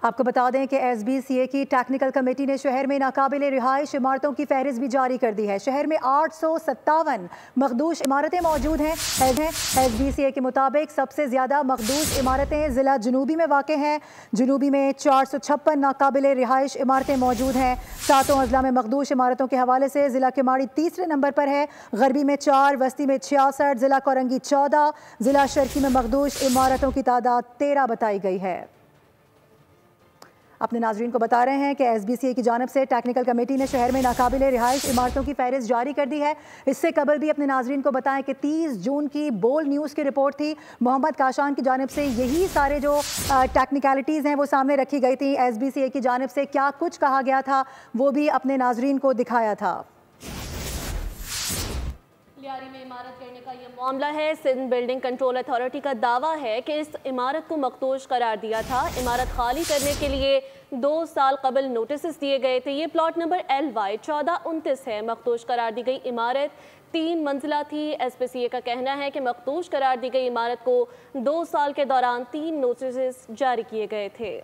आपको बता दें कि SBCA की टेक्निकल कमेटी ने शहर में नाकाबिले रिहाइश इमारतों की फहरिस्त भी जारी कर दी है। शहर में 857 मखदूश इमारतें मौजूद हैं। SBCA के मुताबिक सबसे ज़्यादा मखदूश इमारतें ज़िला जनूबी में वाक़ हैं। जनूबी में 456 नाकाबिले रिहाइश इमारतें मौजूद हैं। सातों अजला में मखदूश इमारतों के हवाले से ज़िला किमाड़ी तीसरे नंबर पर है। गरबी में 4, वस्ती में 66, ज़िला कोरंगी 14, ज़िला शर्की में मखदूश इमारतों की तादाद 13 बताई गई है। अपने नाजरीन को बता रहे हैं कि SBCA की जानिब से टेक्निकल कमेटी ने शहर में नाकाबिले रिहाइश इमारतों की फहरिस्त जारी कर दी है। इससे कबल भी अपने नाजरीन को बताएं कि 30 जून की बोल न्यूज़ की रिपोर्ट थी। मोहम्मद काशान की जानिब से यही सारे जो टेक्निकलिटीज़ हैं वो सामने रखी गई थी। SBCA की जानिब से क्या कुछ कहा गया था वो भी अपने नाजरीन को दिखाया था। लियारी में इमारत गिरने का ये मामला है। सिंध बिल्डिंग कंट्रोल अथॉरिटी का दावा है कि इस इमारत को मखदूश करार दिया था। इमारत खाली करने के लिए 2 साल कबल नोटिस दिए गए थे। ये प्लॉट नंबर LY 1429 है। मखदूश करार दी गई इमारत 3 मंजिला थी। SBCA का कहना है कि मखदूश करार दी गई इमारत को 2 साल के दौरान 3 नोटिस जारी किए गए थे।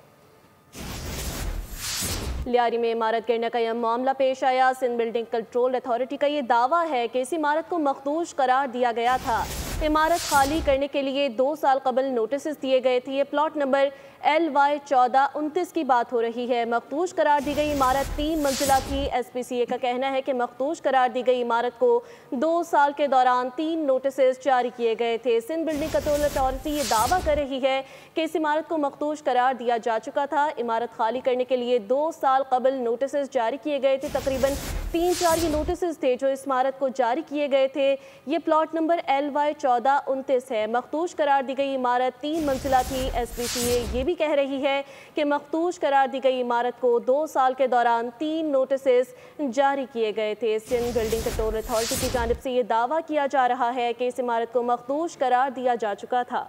लियारी में इमारत गिरने का यह मामला पेश आया। सिंध बिल्डिंग कंट्रोल अथॉरिटी का ये दावा है कि इस इमारत को मखदूश करार दिया गया था। इमारत खाली करने के लिए 2 साल कबल नोटिस दिए गए थे। ये प्लॉट नंबर LY 1429 की बात हो रही है। मखदूश करार दी गई इमारत 3 मंजिला थी। SBCA का कहना है कि मखदूश करार दी गई इमारत को 2 साल के दौरान 3 नोटिस जारी किए गए थे। सिंध बिल्डिंग कंट्रोल अथॉरिटी ये दावा कर रही है कि इस इमारत को मखदूश करार दिया जा चुका था। इमारत खाली करने के लिए 2 साल कबल नोटिस जारी किए गए थे। तकरीबन 3-4 ये नोटिस थे जो इस इमारत को जारी किए गए थे। ये प्लॉट नंबर LY 1429 है। मखदूश करार दी गई इमारत 3 मंजिला थी। SBCA ये भी कह रही है कि मखदूश करार दी गई इमारत को 2 साल के दौरान 3 नोटिस जारी किए गए थे। सिंध बिल्डिंग कंट्रोल अथॉरिटी की जानिब से ये दावा किया जा रहा है कि इस इमारत को मखदूश करार दिया जा चुका था।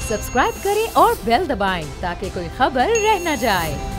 सब्सक्राइब करें और बेल दबाएं ताकि कोई खबर रह न जाए।